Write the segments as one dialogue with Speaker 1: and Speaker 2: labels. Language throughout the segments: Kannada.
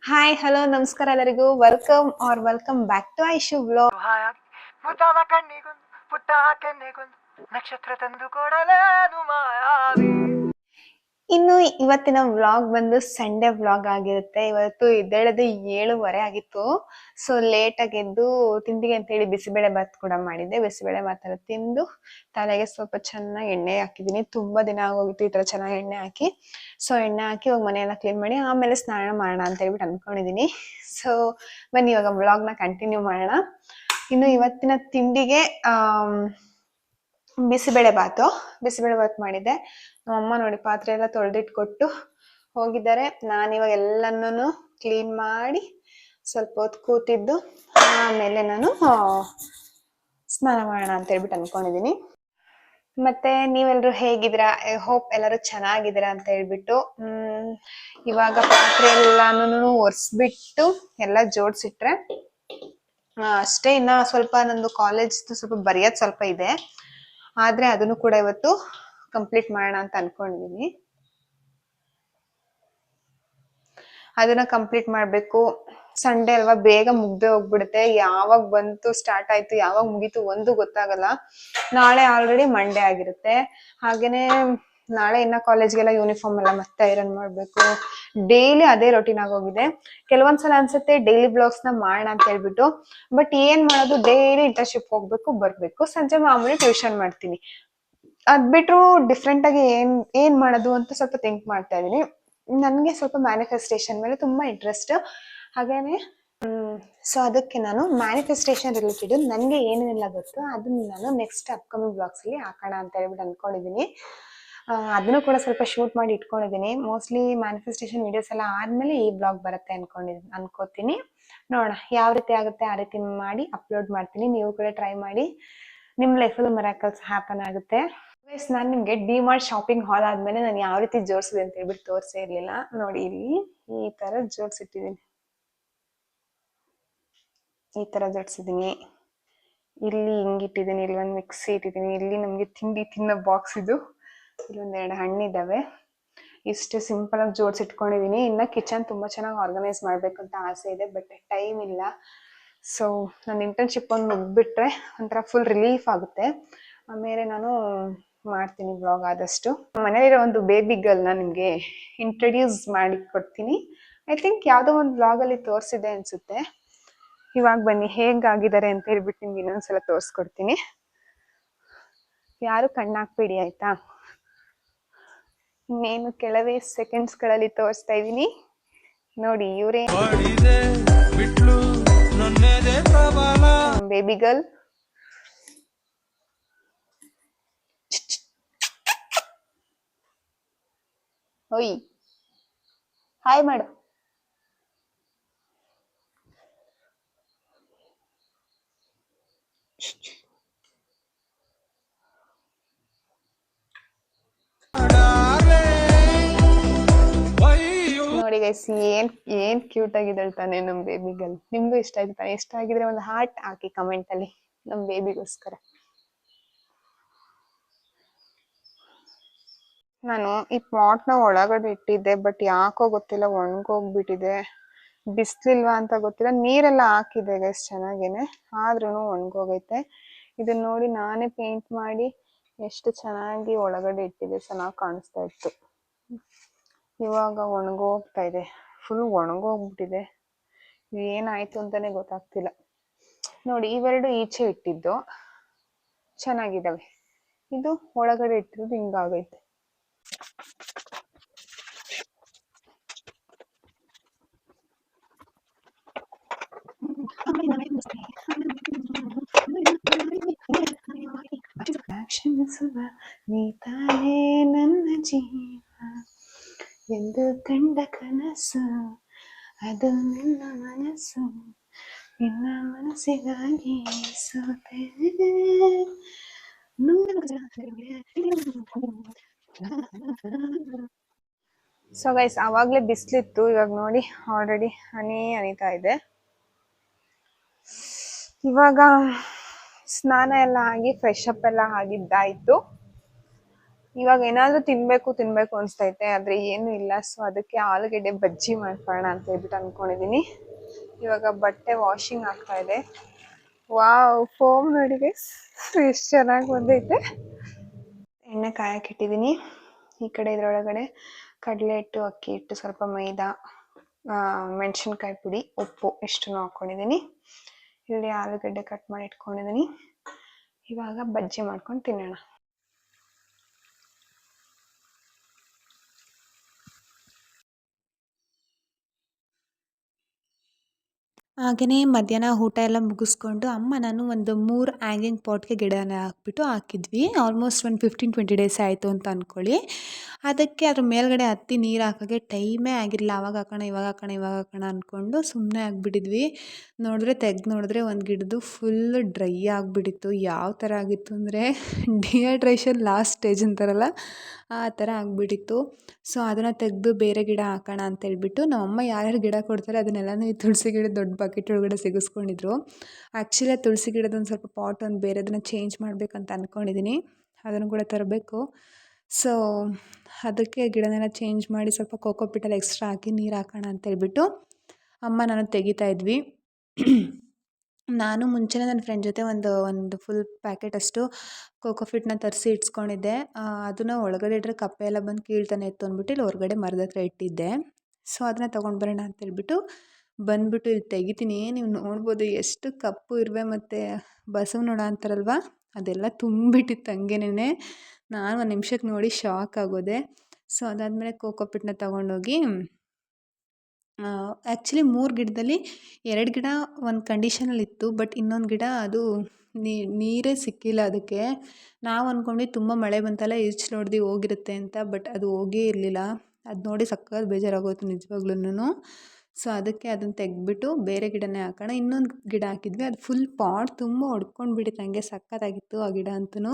Speaker 1: ಹಾಯ್ ಹಲೋ ನಮಸ್ಕಾರ ಎಲ್ಲರಿಗೂ welcome back to Aishu vlog.
Speaker 2: ಮುದ್ದಾದ ಕಣ್ಣಿಗೊಂದು ಪುಟ್ಟ ಕೆನ್ನೆಗೊಂದು ನಕ್ಷತ್ರ ತಂದು ಕೊಡಲೇನು ಮಾಯಾವಿ.
Speaker 1: ಇನ್ನು ಇವತ್ತಿನ ವ್ಲಾಗ್ ಬಂದು ಸಂಡೇ ವ್ಲಾಗ್ ಆಗಿರುತ್ತೆ. ಇವತ್ತು ಎದ್ದೇಳೋದು 7:30 ಆಗಿತ್ತು. ಸೊ ಲೇಟ್ ಆಗಿ ಎದ್ದು ತಿಂಡಿಗೆ ಅಂತ ಹೇಳಿ ಬಿಸಿಬೇಳೆ ಬಾತ್ ಕೂಡ ಮಾಡಿದ್ದೆ. ಬಿಸಿಬೇಳೆ ಬಾತ್ ತಿಂದು ತಲೆಗೆ ಸ್ವಲ್ಪ ಚೆನ್ನಾಗಿ ಎಣ್ಣೆ ಹಾಕಿದ್ದೀನಿ. ತುಂಬಾ ದಿನ ಆಗೋಗಿತ್ತು ಈ ತರ ಚೆನ್ನಾಗಿ ಎಣ್ಣೆ ಹಾಕಿ. ಸೊ ಎಣ್ಣೆ ಹಾಕಿ ಇವಾಗ ಮನೆಯೆಲ್ಲ ಕ್ಲೀನ್ ಮಾಡಿ ಆಮೇಲೆ ಸ್ನಾನ ಮಾಡೋಣ ಅಂತ ಹೇಳ್ಬಿಟ್ಟು ಅನ್ಕೊಂಡಿದೀನಿ. ಸೊ ಬನ್ನಿ ಇವಾಗ ವ್ಲಾಗ್ನ ಕಂಟಿನ್ಯೂ ಮಾಡೋಣ. ಇನ್ನು ಇವತ್ತಿನ ತಿಂಡಿಗೆ ಬಿಸಿಬೇಳೆ ಬಾತ್ ಮಾಡಿದ್ದೆ. ನಮ್ಮಮ್ಮ ನೋಡಿ ಪಾತ್ರೆ ಎಲ್ಲ ತೊಳೆದಿಟ್ಕೊಟ್ಟು ಹೋಗಿದ್ದಾರೆ. ನಾನಿವಾಗ ಎಲ್ಲನೂ ಕ್ಲೀನ್ ಮಾಡಿ ಸ್ವಲ್ಪ ಹೊತ್ತು ಕೂತಿದ್ದು ಆಮೇಲೆ ನಾನು ಸ್ನಾನ ಮಾಡೋಣ ಅಂತ ಹೇಳ್ಬಿಟ್ಟು ಅನ್ಕೊಂಡಿದೀನಿ. ಮತ್ತೆ ನೀವೆಲ್ಲರೂ ಹೇಗಿದ್ದೀರಾ? ಐ ಹೋಪ್ ಎಲ್ಲರೂ ಚೆನ್ನಾಗಿದ್ದೀರಾ ಅಂತ ಹೇಳ್ಬಿಟ್ಟು ಇವಾಗ ಪಾತ್ರೆ ಎಲ್ಲಾನು ಒರೆಸ್ಬಿಟ್ಟು ಎಲ್ಲ ಜೋಡಿಸಿಟ್ರೆ ಅಷ್ಟೇ. ಇನ್ನ ಸ್ವಲ್ಪ ನಂದು ಕಾಲೇಜ್ ಸ್ವಲ್ಪ ಬರೆಯೋದು ಸ್ವಲ್ಪ ಇದೆ, ಆದ್ರೆ ಅದನ್ನು ಕೂಡ ಇವತ್ತು ಕಂಪ್ಲೀಟ್ ಮಾಡೋಣ ಅಂತ ಅನ್ಕೊಂಡಿದೀನಿ. ಅದನ್ನ ಕಂಪ್ಲೀಟ್ ಮಾಡ್ಬೇಕು. ಸಂಡೇ ಅಲ್ವಾ, ಬೇಗ ಮುಗ್ದೆ ಹೋಗ್ಬಿಡುತ್ತೆ. ಯಾವಾಗ ಬಂತು ಸ್ಟಾರ್ಟ್ ಆಯ್ತು ಯಾವಾಗ ಮುಗೀತು ಒಂದು ಗೊತ್ತಾಗಲ್ಲ. ನಾಳೆ ಆಲ್ರೆಡಿ ಮಂಡೇ ಆಗಿರುತ್ತೆ. ಹಾಗೇನೆ ನಾಳೆ ಇನ್ನ ಕಾಲೇಜ್ಗೆಲ್ಲ ಯೂನಿಫಾರ್ಮ್ ಎಲ್ಲ ಮತ್ತೆ ಐರನ್ ಮಾಡ್ಬೇಕು. ಡೈಲಿ ಅದೇ ರೊಟೀನ್ ಆಗೋಗಿದೆ. ಕೆಲವೊಂದ್ಸಲ ಅನ್ಸುತ್ತೆ ಡೈಲಿ ಬ್ಲಾಗ್ಸ್ ನ ಮಾಡೋಣ ಅಂತ ಹೇಳ್ಬಿಟ್ಟು, ಬಟ್ ಏನ್ ಮಾಡೋದು, ಡೈಲಿ ಇಂಟರ್ನ್ಶಿಪ್ ಹೋಗ್ಬೇಕು ಬರ್ಬೇಕು, ಸಂಜೆ ಮಾಮೂಲಿ ಟ್ಯೂಷನ್ ಮಾಡ್ತೀನಿ. ಅದ್ ಬಿಟ್ರು ಡಿಫ್ರೆಂಟ್ ಆಗಿ ಏನ್ ಮಾಡೋದು ಅಂತ ಸ್ವಲ್ಪ ಥಿಂಕ್ ಮಾಡ್ತಾ ಇದೀನಿ. ನನ್ಗೆ ಸ್ವಲ್ಪ ಮ್ಯಾನಿಫೆಸ್ಟೇಷನ್ ಮೇಲೆ ತುಂಬಾ ಇಂಟ್ರೆಸ್ಟ್. ಹಾಗೇನೆ ಸೊ ಅದಕ್ಕೆ ನಾನು ಮ್ಯಾನಿಫೆಸ್ಟೇಷನ್ ರಿಲೇಟೆಡ್ ನನ್ಗೆ ಏನೇನೆಲ್ಲ ಗೊತ್ತು ಅದನ್ನ ನಾನು ನೆಕ್ಸ್ಟ್ ಅಪ್ಕಮಿಂಗ್ ಬ್ಲಾಗ್ಸ್ ಅಲ್ಲಿ ಹಾಕೋಣ ಅಂತ ಹೇಳ್ಬಿಟ್ಟು ಅನ್ಕೊಂಡಿದೀನಿ. ಅದನ್ನು ಕೂಡ ಸ್ವಲ್ಪ ಶೂಟ್ ಮಾಡಿ ಇಟ್ಕೊಂಡಿದೀನಿ. ಮೋಸ್ಟ್ಲಿ ಮ್ಯಾನಿಫೆಸ್ಟೇಷನ್ ವಿಡಿಯೋಸ್ ಎಲ್ಲ ಆದ್ಮೇಲೆ ಈ ಬ್ಲಾಗ್ ಬರುತ್ತೆ ಅನ್ಕೋತೀನಿ. ನೋಡೋಣ ಯಾವ ರೀತಿ ಆಗುತ್ತೆ ಆ ರೀತಿ ಮಾಡಿ ಅಪ್ಲೋಡ್ ಮಾಡ್ತೀನಿ. ನೀವು ಕೂಡ ಟ್ರೈ ಮಾಡಿ, ನಿಮ್ ಲೈಫಲ್ಲಿ ಮಿರಾಕಲ್ಸ್ ಹ್ಯಾಪನ್ ಆಗುತ್ತೆ. ನಾನು ನಿಮ್ಗೆ ಡಿಮಾರ್ಟ್ ಶಾಪಿಂಗ್ ಹಾಲ್ ಆದ್ಮೇಲೆ ನಾನು ಯಾವ ರೀತಿ ಜೋಡಿಸಿದೆ ಅಂತ ಹೇಳ್ಬಿಟ್ಟು ತೋರಿಸೇ ಇರ್ಲಿಲ್ಲ. ನೋಡಿ ಇಲ್ಲಿ ಈ ತರ ಜೋಡಿಸಿಟ್ಟಿದ್ದೀನಿ. ಈ ತರ ಜೋಡಿಸಿದೀನಿ. ಇಲ್ಲಿ ಹಿಂಗಿಟ್ಟಿದ್ದೀನಿ. ಇಲ್ಲಿ ಒಂದು ಮಿಕ್ಸಿ ಇಟ್ಟಿದ್ದೀನಿ. ಇಲ್ಲಿ ನಮ್ಗೆ ತಿಂಡಿ ತಿನ್ನೋ ಬಾಕ್ಸ್ ಇದು. ಇಲ್ಲಿ ಒಂದೆರಡು ಹಣ್ಣಿದಾವೆ. ಇಷ್ಟು ಸಿಂಪಲ್ ಆಗಿ ಜೋಡಿಸಿಟ್ಕೊಂಡಿದೀನಿ. ಇನ್ನ ಕಿಚನ್ ತುಂಬಾ ಚೆನ್ನಾಗಿ ಆರ್ಗನೈಸ್ ಮಾಡ್ಬೇಕು ಅಂತ ಆಸೆ ಇದೆ, ಬಟ್ ಟೈಮ್ ಇಲ್ಲ. ಸೊ ನನ್ನ ಇಂಟರ್ನ್ಶಿಪ್ ಒಂದು ಮುಗ್ಬಿಟ್ರೆ ಒಂಥರ ಫುಲ್ ರಿಲೀಫ್ ಆಗುತ್ತೆ. ಆಮೇಲೆ ನಾನು ಮಾಡ್ತೀನಿ ಬ್ಲಾಗ್ ಆದಷ್ಟು. ಮನೇಲಿರೋ ಒಂದು ಬೇಬಿ ಗರ್ಲ್ನ ನಿಮ್ಗೆ ಇಂಟ್ರೊಡ್ಯೂಸ್ ಮಾಡಿ ಕೊಡ್ತೀನಿ. ಐ ಥಿಂಕ್ ಯಾವುದೋ ಒಂದು ಬ್ಲಾಗ್ ಅಲ್ಲಿ ತೋರಿಸಿದೆ ಅನ್ಸುತ್ತೆ. ಇವಾಗ ಬನ್ನಿ ಹೇಗಾಗಿದ್ದಾರೆ ಅಂತ ಹೇಳ್ಬಿಟ್ಟು ನಿಮ್ಗೆ ಇನ್ನೊಂದ್ಸಲ ತೋರಿಸ್ಕೊಡ್ತೀನಿ. ಯಾರು ಕಣ್ಣಾಕ್ಬೇಡಿ ಆಯ್ತಾ. ಇನ್ನೇನು ಕೆಲವೇ ಸೆಕೆಂಡ್ಸ್ ಗಳಲ್ಲಿ ತೋರಿಸ್ತಾ ಇದೀನಿ. ನೋಡಿ ಇವರೇ ಬೇಬಿ ಗರ್ಲ್. ಓಯ್ ಹಾಯ್ ಮಾಡು. ನೋಡಿ ಗೈಸ್ ಏನ್ ಕ್ಯೂಟ್ ಆಗಿದ್ದಾಳೆ ತಾನೆ ನಮ್ ಬೇಬಿ ಗರ್ಲ್. ನಿಮ್ಗೂ ಇಷ್ಟ ಆಯ್ತು ತಾನೆ? ಇಷ್ಟ ಆಗಿದ್ರೆ ಒಂದು ಹಾರ್ಟ್ ಹಾಕಿ ಕಮೆಂಟ್ ಅಲ್ಲಿ ನಮ್ ಬೇಬಿಗೋಸ್ಕರ. ನಾನು ಈ ಪಾಟ್ ನ ಒಳಗಡೆ ಇಟ್ಟಿದ್ದೆ, ಬಟ್ ಯಾಕೋ ಗೊತ್ತಿಲ್ಲ ಒಣಗೋಗ್ಬಿಟ್ಟಿದೆ. ಬಿಸ್ಲಿಲ್ವಾ ಅಂತ ಗೊತ್ತಿಲ್ಲ. ನೀರೆಲ್ಲ ಹಾಕಿದೆ ಗೈಸ್ ಚೆನ್ನಾಗೇನೆ, ಆದ್ರೂ ಒಣಗೋಗೈತೆ. ಇದನ್ನ ನೋಡಿ ನಾನೇ ಪೇಂಟ್ ಮಾಡಿ ಎಷ್ಟು ಚೆನ್ನಾಗಿ ಒಳಗಡೆ ಇಟ್ಟಿದೆ, ಚೆನ್ನಾಗಿ ಕಾಣಿಸ್ತಾ ಇತ್ತು. ಇವಾಗ ಒಣಗೋಗ್ತಾ ಇದೆ, ಫುಲ್ ಒಣಗೋಗ್ಬಿಟ್ಟಿದೆ. ಏನಾಯ್ತು ಅಂತಾನೆ ಗೊತ್ತಾಗ್ತಿಲ್ಲ. ನೋಡಿ ಇವೆರಡು ಈಚೆ ಇಟ್ಟಿದ್ದು ಚೆನ್ನಾಗಿದ್ದಾವೆ, ಇದು ಒಳಗಡೆ ಇಟ್ಟಿರೋದು ಹಿಂಗಾಗೈತೆ. ನೀ ತಾನೇ ನನ್ನ ಜೀವ ಎಂದು ಕಂಡ ಕನಸು, ಅದು ನಿನ್ನ ಮನಸ್ಸು, ನಿನ್ನ ಮನಸ್ಸಿಗಾಗಿ ಸೋತೆ. ಸೊ ಗೈಸ್ ಅವಾಗ್ಲೇ ಬಿಸ್ಲಿತ್ತು, ಇವಾಗ ನೋಡಿ ಆಲ್ರೆಡಿ ಹನಿ ಅನಿತಾ ಇದೆ. ಇವಾಗ ಸ್ನಾನ ಎಲ್ಲ ಆಗಿ ಫ್ರೆಶ್ ಅಪ್ ಎಲ್ಲ ಆಗಿದ್ದಾಯ್ತು. ಇವಾಗ ಏನಾದ್ರೂ ತಿನ್ಬೇಕು ಅನ್ಸ್ತೈತೆ, ಆದ್ರೆ ಏನು ಇಲ್ಲ. ಸೊ ಅದಕ್ಕೆ ಆಲೂಗೆಡ್ಡೆ ಬಜ್ಜಿ ಮಾಡ್ಕೊಳ್ಳೋಣ ಅಂತ ಹೇಳ್ಬಿಟ್ಟು ಅನ್ಕೊಂಡಿದೀನಿ. ಇವಾಗ ಬಟ್ಟೆ ವಾಷಿಂಗ್ ಆಗ್ತಾ ಇದೆ. ವಾವ್, ಫೋಮ್ ನೋಡಿ ಗೈಸ್, ಎಷ್ಟು ಚೆನ್ನಾಗಿ ಬಂದೈತೆ. ಎಣ್ಣೆ ಕಾಯಕ್ಕೆ ಇಟ್ಟಿದ್ದೀನಿ. ಈ ಕಡೆ ಇದ್ರೊಳಗಡೆ ಕಡಲೆ ಹಿಟ್ಟು, ಅಕ್ಕಿ ಹಿಟ್ಟು, ಸ್ವಲ್ಪ ಮೈದಾ, ಮೆಣಸಿನ್ಕಾಯಿ ಪುಡಿ, ಉಪ್ಪು ಇಷ್ಟನ್ನು ಹಾಕ್ಕೊಂಡಿದ್ದೀನಿ. ಇಲ್ಲಿ ಆಲೂಗಡ್ಡೆ ಕಟ್ ಮಾಡಿ ಇಟ್ಕೊಂಡಿದ್ದೀನಿ. ಇವಾಗ ಬಜ್ಜಿ ಮಾಡ್ಕೊಂಡು ತಿನ್ನೋಣ.
Speaker 3: ಹಾಗೆಯೇ ಮಧ್ಯಾಹ್ನ ಊಟ ಎಲ್ಲ ಮುಗಿಸ್ಕೊಂಡು ನಾನು ಒಂದು 3 ಹ್ಯಾಂಗಿಂಗ್ ಪಾಟ್ಗೆ ಗಿಡನ ಹಾಕಿದ್ವಿ. ಆಲ್ಮೋಸ್ಟ್ ಒಂದು 15-20 ಡೇಸ್ ಆಯಿತು ಅಂತ ಅಂದ್ಕೊಳ್ಳಿ. ಅದಕ್ಕೆ ಅದ್ರ ಮೇಲ್ಗಡೆ ಹತ್ತಿ ನೀರು ಹಾಕೋಕ್ಕೆ ಟೈಮೇ ಆಗಿರಲಿಲ್ಲ. ಅವಾಗ ಹಾಕೋಣ ಅಂದ್ಕೊಂಡು ಸುಮ್ಮನೆ ಆಗಿಬಿಟ್ಟಿದ್ವಿ. ತೆಗೆದು ಒಂದು ಗಿಡದ್ದು ಫುಲ್ ಡ್ರೈ ಆಗಿಬಿಟ್ಟಿತ್ತು. ಯಾವ ಥರ ಆಗಿತ್ತು ಅಂದರೆ ಡಿಹೈಡ್ರೇಷನ್ ಲಾಸ್ಟ್ ಸ್ಟೇಜ್ ಅಂತಾರಲ್ಲ, ಆ ಥರ ಆಗಿಬಿಟ್ಟಿತ್ತು. ಸೊ ಅದನ್ನು ತೆಗೆದು ಬೇರೆ ಗಿಡ ಹಾಕೋಣ ಅಂತೇಳ್ಬಿಟ್ಟು ನಮ್ಮಮ್ಮ ಯಾರ್ಯಾರು ಗಿಡ ಕೊಡ್ತಾರೆ ಅದನ್ನೆಲ್ಲನೂ ಈ ತುಳಸಿ ಗಿಡ ದೊಡ್ಡ ಬಕೆಟ್ ಒಳಗಡೆ ಸಿಗಿಸ್ಕೊಂಡಿದ್ರು. ಆ್ಯಕ್ಚುಲಿ ಆ ತುಳಸಿ ಗಿಡದೊಂದು ಸ್ವಲ್ಪ ಪಾಟ್ ಒಂದು ಬೇರೆದನ್ನು ಚೇಂಜ್ ಮಾಡಬೇಕಂತ ಅಂದ್ಕೊಂಡಿದ್ದೀನಿ. ಅದನ್ನು ಕೂಡ ತರಬೇಕು. ಸೊ ಅದಕ್ಕೆ ಗಿಡನೆಲ್ಲ ಚೇಂಜ್ ಮಾಡಿ ಸ್ವಲ್ಪ ಕೋಕೋಪಿಟ್ಟೆಲ್ಲ ಎಕ್ಸ್ಟ್ರಾ ಹಾಕಿ ನೀರು ಹಾಕೋಣ ಅಂತೇಳ್ಬಿಟ್ಟು ನಾನು ತೆಗಿತಾ ಇದ್ವಿ. ನಾನು ಮುಂಚೆನೇ ನನ್ನ ಫ್ರೆಂಡ್ ಜೊತೆ ಒಂದು ಫುಲ್ ಪ್ಯಾಕೆಟಷ್ಟು ಕೋಕೋಫಿಟ್ನ ತರಿಸಿ ಇಟ್ಸ್ಕೊಂಡಿದ್ದೆ. ಅದನ್ನು ಒಳಗಡೆ ಇಟ್ಟರೆ ಕಪ್ಪೆ ಎಲ್ಲ ಬಂದು ಕೀಳ್ತಾನೆ ಇತ್ತು ಅಂದ್ಬಿಟ್ಟು ಇಲ್ಲಿ ಹೊರಗಡೆ ಮರದ ಹತ್ರ ಇಟ್ಟಿದ್ದೆ. ಸೊ ಅದನ್ನ ತೊಗೊಂಡು ಬರೋಣ ಅಂತೇಳ್ಬಿಟ್ಟು ಬಂದುಬಿಟ್ಟು ಇಲ್ಲಿ ತೆಗಿತೀನಿ. ನೀವು ನೋಡ್ಬೋದು ಎಷ್ಟು ಕಪ್ಪು ಇರುವೆ ಮತ್ತು ಬಸವ ನೋಡ ಅಂತಾರಲ್ವ, ಅದೆಲ್ಲ ತುಂಬಿಟ್ಟಿತ್ತು ಹಂಗೇನೆ. ನಾನು ಒಂದು ನಿಮಿಷಕ್ಕೆ ನೋಡಿ ಶಾಕ್ ಆಗೋದೆ. ಸೊ ಅದಾದಮೇಲೆ ಕೋಕೋಪಿಟ್ನ ತೊಗೊಂಡೋಗಿ ಆ್ಯಕ್ಚುಲಿ 3 ಗಿಡದಲ್ಲಿ 2 ಗಿಡ ಒಂದು ಕಂಡೀಷನಲ್ಲಿತ್ತು. ಬಟ್ ಇನ್ನೊಂದು ಗಿಡ ಅದು ನೀರೇ ಸಿಕ್ಕಿಲ್ಲ ಅದಕ್ಕೆ. ನಾವು ಅಂದ್ಕೊಂಡ್ವಿ ತುಂಬ ಮಳೆ ಬಂತಲ್ಲ ಈಚಲು ಹೊಡ್ದು ಹೋಗಿರುತ್ತೆ ಅಂತ. ಬಟ್ ಅದು ಹೋಗೇ ಇರಲಿಲ್ಲ. ಅದು ನೋಡಿ ಸಕ್ಕತ್ ಬೇಜಾರಾಗೋಯ್ತು ನಿಜವಾಗ್ಲೂ. ಸೊ ಅದಕ್ಕೆ ಅದನ್ನು ತೆಗೆದ್ಬಿಟ್ಟು ಬೇರೆ ಗಿಡನೇ ಹಾಕೋಣ. ಇನ್ನೊಂದು ಗಿಡ ಹಾಕಿದ್ವಿ, ಅದು ಫುಲ್ ಪಾಟ್ ತುಂಬ ಹೊಡ್ಕೊಂಡು ಬಿಟ್ಟಿತ್ತು. ಹಂಗೆ ಸಕ್ಕತ್ತಾಗಿತ್ತು ಆ ಗಿಡ ಅಂತೂ.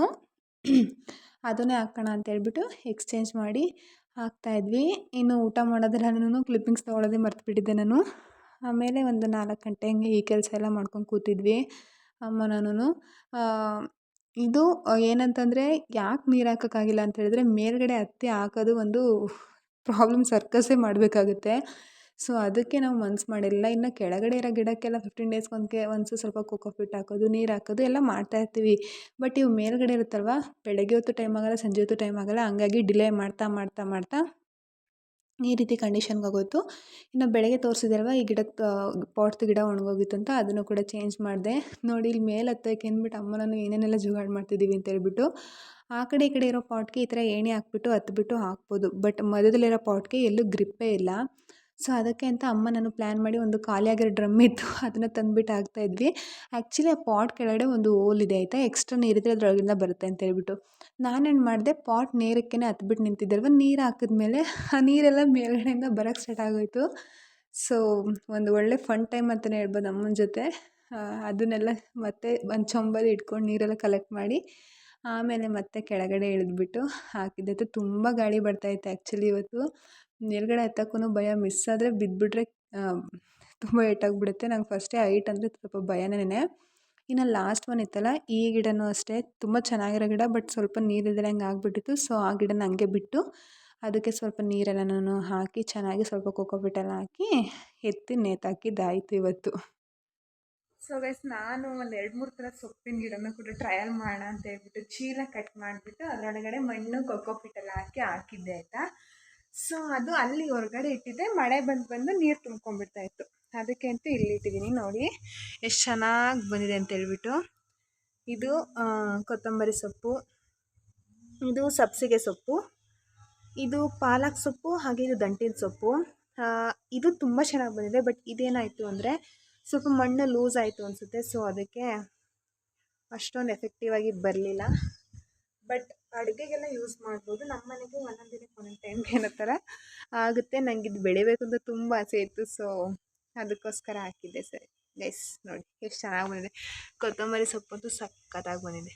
Speaker 3: ಅದನ್ನೇ ಹಾಕೋಣ ಅಂತೇಳ್ಬಿಟ್ಟು ಎಕ್ಸ್ಚೇಂಜ್ ಮಾಡಿ ಹಾಕ್ತಾಯಿದ್ವಿ. ಇನ್ನು ಊಟ ಮಾಡೋದ್ರಲ್ಲೂ ಕ್ಲಿಪ್ಪಿಂಗ್ಸ್ ತೊಗೊಳೋದೇ ಮರ್ತುಬಿಟ್ಟಿದ್ದೆ ನಾನು. ಆಮೇಲೆ ಒಂದು 4 ಗಂಟೆ ಹಂಗೆ ಈ ಕೆಲಸ ಎಲ್ಲ ಮಾಡ್ಕೊಂಡು ಕೂತಿದ್ವಿ ನಾನು. ಇದು ಏನಂತಂದರೆ ಯಾಕೆ ನೀರು ಹಾಕೋಕ್ಕಾಗಿಲ್ಲ ಅಂತ ಹೇಳಿದ್ರೆ ಮೇಲ್ಗಡೆ ಹತ್ತಿ ಹಾಕೋದು ಒಂದು ಪ್ರಾಬ್ಲಮ್, ಸರ್ಕಸ್ಸೇ ಮಾಡಬೇಕಾಗುತ್ತೆ. ಸೊ ಅದಕ್ಕೆ ನಾವು ಮನ್ಸು ಮಾಡಿರಲಿಲ್ಲ. ಇನ್ನು ಕೆಳಗಡೆ ಇರೋ ಗಿಡಕ್ಕೆಲ್ಲ 15 ಡೇಸ್ಗೆ ಒಂದ್ಸು ಸ್ವಲ್ಪ ಕೋಕೋಫಿಟ್ ಹಾಕೋದು, ನೀರು ಹಾಕೋದು ಎಲ್ಲ ಮಾಡ್ತಾಯಿರ್ತೀವಿ. ಬಟ್ ಇವು ಮೇಲ್ಗಡೆ ಇರುತ್ತಲ್ವ, ಬೆಳಗ್ಗೆ ಹೊತ್ತು ಟೈಮ್ ಆಗೋಲ್ಲ, ಸಂಜೆ ಹೊತ್ತು ಟೈಮ್ ಆಗೋಲ್ಲ. ಹಂಗಾಗಿ ಡಿಲೇ ಮಾಡ್ತಾ ಈ ರೀತಿ ಕಂಡೀಷನ್ಗೆ ಆಗೋಯ್ತು. ಇನ್ನು ಬೆಳಗ್ಗೆ ತೋರಿಸಿದಲ್ವ ಈ ಗಿಡದ ಪಾಟ್ದು ಗಿಡ ಒಣಗೋಗಿತ್ತು ಅಂತ, ಅದನ್ನು ಕೂಡ ಚೇಂಜ್ ಮಾಡಿದೆ. ನೋಡಿ ಇಲ್ಲಿ ಮೇಲೆ ಹತ್ತಕ್ಕೆ ಅಂದ್ಬಿಟ್ಟು ನಾನು ಏನೇನೆಲ್ಲ ಜುಗಾಡು ಮಾಡ್ತಿದ್ದೀವಿ ಅಂತ ಹೇಳ್ಬಿಟ್ಟು ಆ ಕಡೆ ಈ ಕಡೆ ಇರೋ ಪಾಟ್ಗೆ ಈ ಥರ ಏಣಿ ಹಾಕ್ಬಿಟ್ಟು ಹತ್ಬಿಟ್ಟು ಹಾಕ್ಬೋದು. ಬಟ್ ಮಧ್ಯದಲ್ಲಿರೋ ಪಾಟ್ಗೆ ಎಲ್ಲೂ ಗ್ರಿಪ್ಪೇ ಇಲ್ಲ. ಸೊ ಅದಕ್ಕೆ ಅಂತ ನಾನು ಪ್ಲ್ಯಾನ್ ಮಾಡಿ ಒಂದು ಖಾಲಿಯಾಗಿರೋ ಡ್ರಮ್ ಇತ್ತು, ಅದನ್ನು ತಂದುಬಿಟ್ಟು ಹಾಕ್ತಾಯಿದ್ವಿ. ಆ್ಯಕ್ಚುಲಿ ಆ ಪಾಟ್ ಕೆಳಗಡೆ ಒಂದು ಹೋಲ್ ಇದೆ ಆಯಿತಾ, ಎಕ್ಸ್ಟ್ರಾ ನೀರಿದ್ರೆ ಅದರೊಳಗಿಂದ ಬರುತ್ತೆ ಅಂತೇಳ್ಬಿಟ್ಟು ನಾನೇನು ಮಾಡಿದೆ, ಪಾಟ್ ನೇರಕ್ಕೆ ಹತ್ಬಿಟ್ಟು ನಿಂತಿದ್ದಲ್ವ, ನೀರು ಹಾಕಿದ್ಮೇಲೆ ಆ ನೀರೆಲ್ಲ ಮೇಲ್ಗಡೆಯಿಂದ ಬರೋಕ್ಕೆ ಸ್ಟಾರ್ಟ್ ಆಗೋಯಿತು. ಸೊ ಒಂದು ಒಳ್ಳೆ ಫನ್ ಟೈಮ್ ಅಂತಲೇ ಹೇಳ್ಬೋದು ಅಮ್ಮನ ಜೊತೆ. ಅದನ್ನೆಲ್ಲ ಮತ್ತೆ ಒಂದು ಚೊಂಬಲ್ಲಿ ಇಟ್ಕೊಂಡು ನೀರೆಲ್ಲ ಕಲೆಕ್ಟ್ ಮಾಡಿ ಆಮೇಲೆ ಮತ್ತೆ ಕೆಳಗಡೆ ಇಳಿದ್ಬಿಟ್ಟು ಹಾಕಿದ್ದೆ. ತುಂಬ ಗಾಳಿ ಬರ್ತಾಯಿತ್ತು ಆ್ಯಕ್ಚುಲಿ ಇವತ್ತು. ಮೇಲ್ಗಡೆ ಹತ್ತಕ್ಕೂ ಭಯ, ಮಿಸ್ ಆದರೆ ಬಿದ್ದುಬಿಟ್ರೆ ತುಂಬ ಏಟಾಗಿಬಿಡುತ್ತೆ. ನಂಗೆ ಫಸ್ಟೇ ಹೈಟ್ ಅಂದರೆ ಸ್ವಲ್ಪ ಭಯನೇ. ಇನ್ನು ಲಾಸ್ಟ್ ಒನ್ ಇತ್ತಲ್ಲ, ಈ ಗಿಡನೂ ಅಷ್ಟೇ ತುಂಬ ಚೆನ್ನಾಗಿರೋ ಗಿಡ. ಬಟ್ ಸ್ವಲ್ಪ ನೀರಿದ್ರೆ ಹಂಗೆ ಆಗಿಬಿಟ್ಟಿತ್ತು. ಸೊ ಆ ಗಿಡನ ಹಂಗೆ ಬಿಟ್ಟು ಅದಕ್ಕೆ ಸ್ವಲ್ಪ ನೀರೆಲ್ಲನೂ ಹಾಕಿ ಚೆನ್ನಾಗಿ ಸ್ವಲ್ಪ ಕೋಕೋಪಿಟ್ಟೆಲ್ಲ ಹಾಕಿ ಎತ್ತಿ ನೇತಾಕಿದ್ದಾಯಿತು ಇವತ್ತು. ಸೊ ಗೈಸ್, ನಾನು ಒಂದು 2-3 ಥರ ಸೊಪ್ಪಿನ ಗಿಡನ ಕೂಡ ಟ್ರಯಲ್ ಮಾಡೋಣ ಅಂತ ಹೇಳ್ಬಿಟ್ಟು ಚೀಲ ಕಟ್ ಮಾಡಿಬಿಟ್ಟು ಅದರೊಳಗಡೆ ಮಣ್ಣು ಕೋಕೋಪಿಟ್ಟೆಲ್ಲ ಹಾಕಿದ್ದೆ ಆಯಿತಾ. ಸೊ ಅದು ಅಲ್ಲಿ ಹೊರಗಡೆ ಇಟ್ಟಿದ್ದೆ, ಮಳೆ ಬಂದು ನೀರು ತುಂಬ್ಕೊಂಡ್ಬಿಡ್ತಾಯಿತ್ತು. ಅದಕ್ಕೆ ಅಂತೂ ಇಲ್ಲಿ ಇಟ್ಟಿದ್ದೀನಿ. ನೋಡಿ ಎಷ್ಟು ಚೆನ್ನಾಗಿ ಬಂದಿದೆ ಅಂತೇಳ್ಬಿಟ್ಟು. ಇದು ಕೊತ್ತಂಬರಿ ಸೊಪ್ಪು, ಇದು ಸಬ್ಸಿಗೆ ಸೊಪ್ಪು, ಇದು ಪಾಲಕ್ ಸೊಪ್ಪು, ಹಾಗೆ ಇದು ದಂಟಿನ ಸೊಪ್ಪು. ಇದು ತುಂಬ ಚೆನ್ನಾಗಿ ಬಂದಿದೆ. ಬಟ್ ಇದೇನಾಯಿತು ಅಂದರೆ ಸ್ವಲ್ಪ ಮಣ್ಣು ಲೂಸ್ ಆಯಿತು ಅನಿಸುತ್ತೆ. ಸೊ ಅದಕ್ಕೆ ಅಷ್ಟೊಂದು ಎಫೆಕ್ಟಿವ್ ಆಗಿ ಬರಲಿಲ್ಲ. ಬಟ್ ಅಡುಗೆಗೆಲ್ಲ ಯೂಸ್ ಮಾಡ್ಬೋದು. ನಮ್ಮ ಮನೆಗೆ ಒಂದೊಂದು ದಿನಕ್ಕೆ ಒಂದೊಂದು ಟೈಮ್ಗೆ ಏನೋ ಥರ ಆಗುತ್ತೆ. ನನಗೆ ಇದು ಬೆಳಿಬೇಕು ಅಂತ ತುಂಬ ಆಸೆ ಇತ್ತು. ಸೊ ಅದಕ್ಕೋಸ್ಕರ ಹಾಕಿದ್ದೆ. ಸರಿ ಗೈಸ್, ನೋಡಿ ಎಷ್ಟು ಚೆನ್ನಾಗಿ ಬಂದಿದೆ. ಕೊತ್ತಂಬರಿ ಸೊಪ್ಪಂತೂ ಸಕ್ಕತ್ತಾಗಿ ಬಂದಿದೆ.